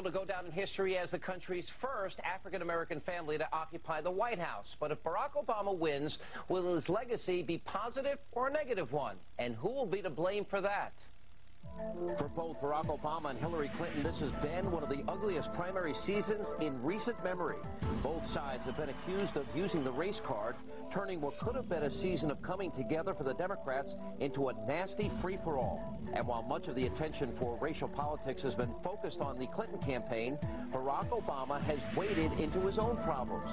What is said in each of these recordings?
To go down in history as the country's first African-American family to occupy the White House. But if Barack Obama wins, will his legacy be positive or a negative one? And who will be to blame for that? For both Barack Obama and Hillary Clinton, this has been one of the ugliest primary seasons in recent memory. Both sides have been accused of using the race card, turning what could have been a season of coming together for the Democrats into a nasty free-for-all. And while much of the attention for racial politics has been focused on the Clinton campaign, Barack Obama has waded into his own problems.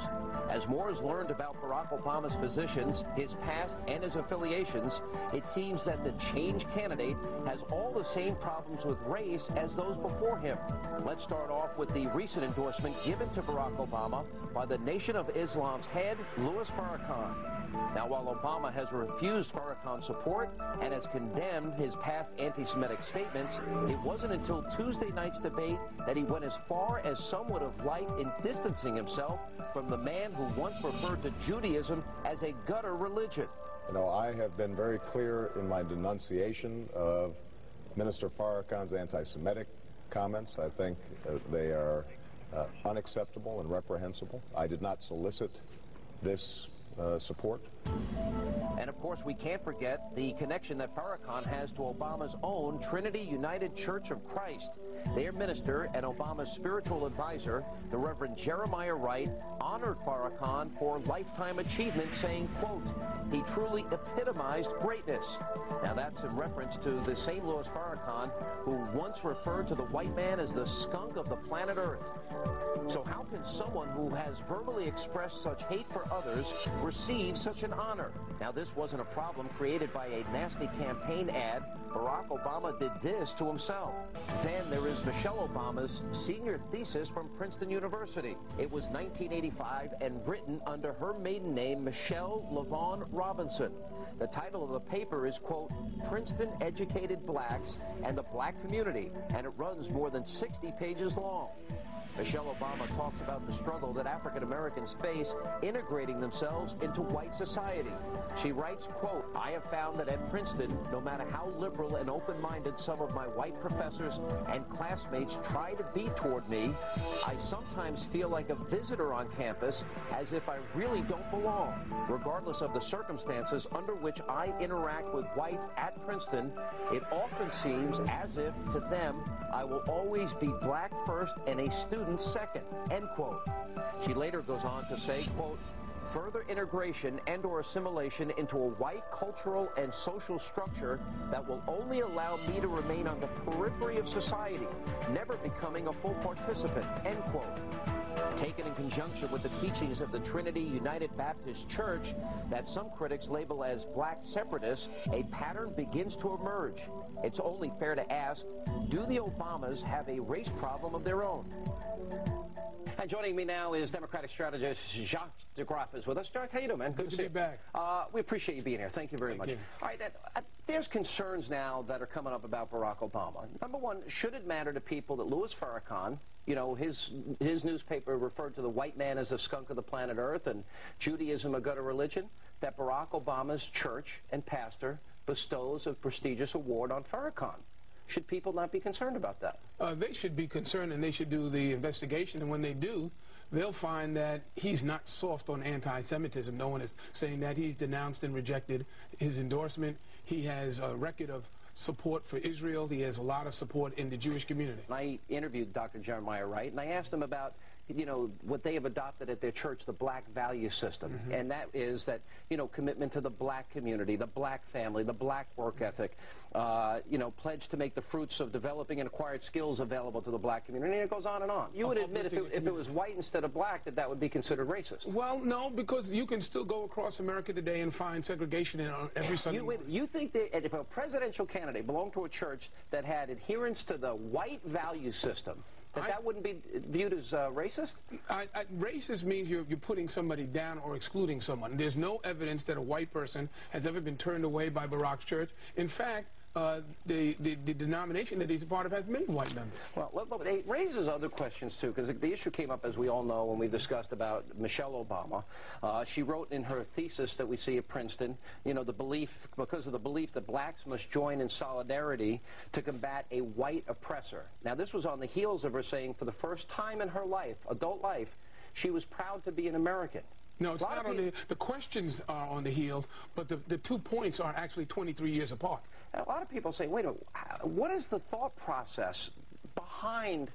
As more is learned about Barack Obama's positions, his past, and his affiliations, it seems that the change candidate has all the same problems with race as those before him. Let's start off with the recent endorsement given to Barack Obama by the Nation of Islam's head, Louis Farrakhan. Now, while Obama has refused Farrakhan's support and has condemned his past anti-Semitic statements, it wasn't until Tuesday night's debate that he went as far as some would have liked in distancing himself from the man who once referred to Judaism as a gutter religion. You know, I have been very clear in my denunciation of Minister Farrakhan's anti-Semitic comments. I think they are unacceptable and reprehensible. I did not solicit this support. And of course, we can't forget the connection that Farrakhan has to Obama's own Trinity United Church of Christ. Their minister and Obama's spiritual advisor, the Reverend Jeremiah Wright, honored Farrakhan for lifetime achievement, saying, quote, "He truly epitomized greatness." Now that's in reference to the same Louis Farrakhan who once referred to the white man as the skunk of the planet Earth. So how can someone who has verbally expressed such hate for others receive such an honor? Now, this wasn't a problem created by a nasty campaign ad. Barack Obama did this to himself. Then there is Michelle Obama's senior thesis from Princeton University. It was 1985 and written under her maiden name, Michelle LaVaughn Robinson. The title of the paper is, quote, "Princeton Educated Blacks and the Black Community," and it runs more than 60 pages long. Michelle Obama talks about the struggle that African Americans face integrating themselves into white society. She writes, quote, "I have found that at Princeton, no matter how liberal and open-minded some of my white professors and classmates try to be toward me, I sometimes feel like a visitor on campus, as if I really don't belong. Regardless of the circumstances under which I interact with whites at Princeton, it often seems as if to them I will always be black first and a student second," end quote. She later goes on to say, quote, "Further integration and or assimilation into a white cultural and social structure that will only allow me to remain on the periphery of society, never becoming a full participant," end quote. Taken in conjunction with the teachings of the Trinity United Baptist Church that some critics label as black separatists, a pattern begins to emerge. It's only fair to ask, do the Obamas have a race problem of their own? And joining me now is Democratic strategist Jacques DeGraff is with us. Jacques, how you doing, man? Good to be back. We appreciate you being here. Thank you very much. All right, there's concerns now that are coming up about Barack Obama. Number one, should it matter to people that Louis Farrakhan, you know, his newspaper referred to the white man as a skunk of the planet Earth and Judaism a gutter religion, that Barack Obama's church and pastor bestows a prestigious award on Farrakhan? Should people not be concerned about that? They should be concerned, and they should do the investigation. And when they do, they'll find that he's not soft on anti-Semitism. No one is saying that. He's denounced and rejected his endorsement. He has a record of support for Israel. He has a lot of support in the Jewish community. I interviewed Dr. Jeremiah Wright, and I asked him about, you know, what they have adopted at their church, the black value system. And that is that, you know, commitment to the black community, the black family, the black work ethic, you know, pledge to make the fruits of developing and acquired skills available to the black community. And it goes on and on. You would admit if it was white instead of black that would be considered racist. Well, no, because you can still go across America today and find segregation in every Sunday morning. You think that if a presidential candidate belonged to a church that had adherence to the white value system, that wouldn't be viewed as racist? Racist means you're putting somebody down or excluding someone. There's no evidence that a white person has ever been turned away by Barack's church. In fact, the denomination that he's a part of has many white members. Well, look, it raises other questions, too, because the issue came up, as we all know, when we discussed about Michelle Obama. She wrote in her thesis that we see at Princeton, you know, because of the belief that blacks must join in solidarity to combat a white oppressor. Now, this was on the heels of her saying for the first time in her life, adult life, she was proud to be an American. No, it's not on the questions are on the heels, but the 2 points are actually 23 years apart. A lot of people say, wait a minute, what is the thought process behind,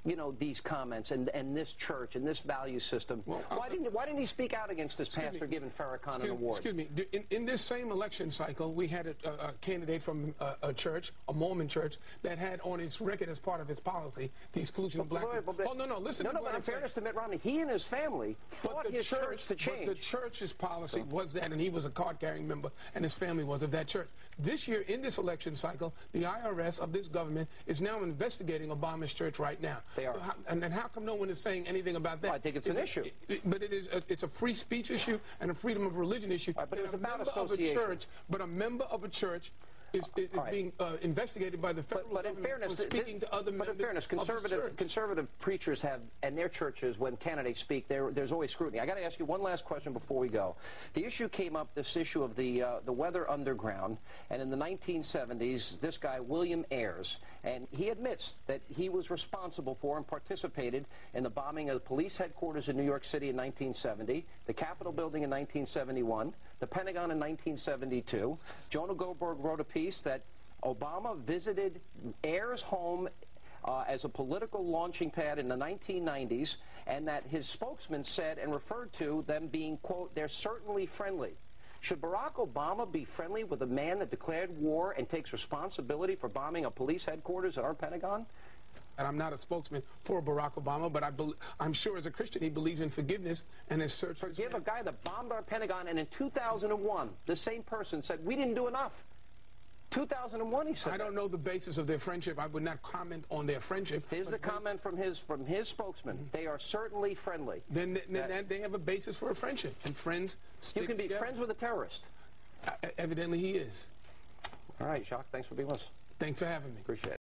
you know, these comments and this church and this value system? Well, why didn't he speak out against his pastor giving Farrakhan an award? Excuse me. In this same election cycle, we had a candidate from a church, a Mormon church, that had on its record as part of its policy the exclusion of black people. Oh, no, listen. No, but in fairness to Mitt Romney, he and his family fought his church to change. But the church's policy was that, and he was a card-carrying member, and his family was of that church. This year, in this election cycle, the IRS of this government is now investigating Obama's church right now. They are. And how come no one is saying anything about that? Well, I think it's an issue. But it's a free speech issue and a freedom of religion issue. Right, but it was about association. But a member of a church is being investigated by the federal government for speaking to other members. But in fairness, conservative preachers have, and their churches, when candidates speak, there's always scrutiny. I got to ask you one last question before we go. The issue came up, this issue of the Weather Underground, and in the 1970s, this guy, William Ayers, and he admits that he was responsible for and participated in the bombing of the police headquarters in New York City in 1970, the Capitol building in 1971, the Pentagon in 1972. Jonah Goldberg wrote a piece that Obama visited Ayers' home as a political launching pad in the 1990s, and that his spokesman said and referred to them being, quote, they're certainly friendly. Should Barack Obama be friendly with a man that declared war and takes responsibility for bombing a police headquarters at our Pentagon? And I'm not a spokesman for Barack Obama, but I'm sure as a Christian he believes in forgiveness and has searched for forgive a guy that bombed our Pentagon, and in 2001, the same person said, we didn't do enough. 2001, he said. I don't know the basis of their friendship. I would not comment on their friendship. Here's the comment from his spokesman. They are certainly friendly. Then they have a basis for a friendship, and friends stick together. You can be friends with a terrorist. Evidently he is. All right, Jacques, thanks for being with us. Thanks for having me. Appreciate it.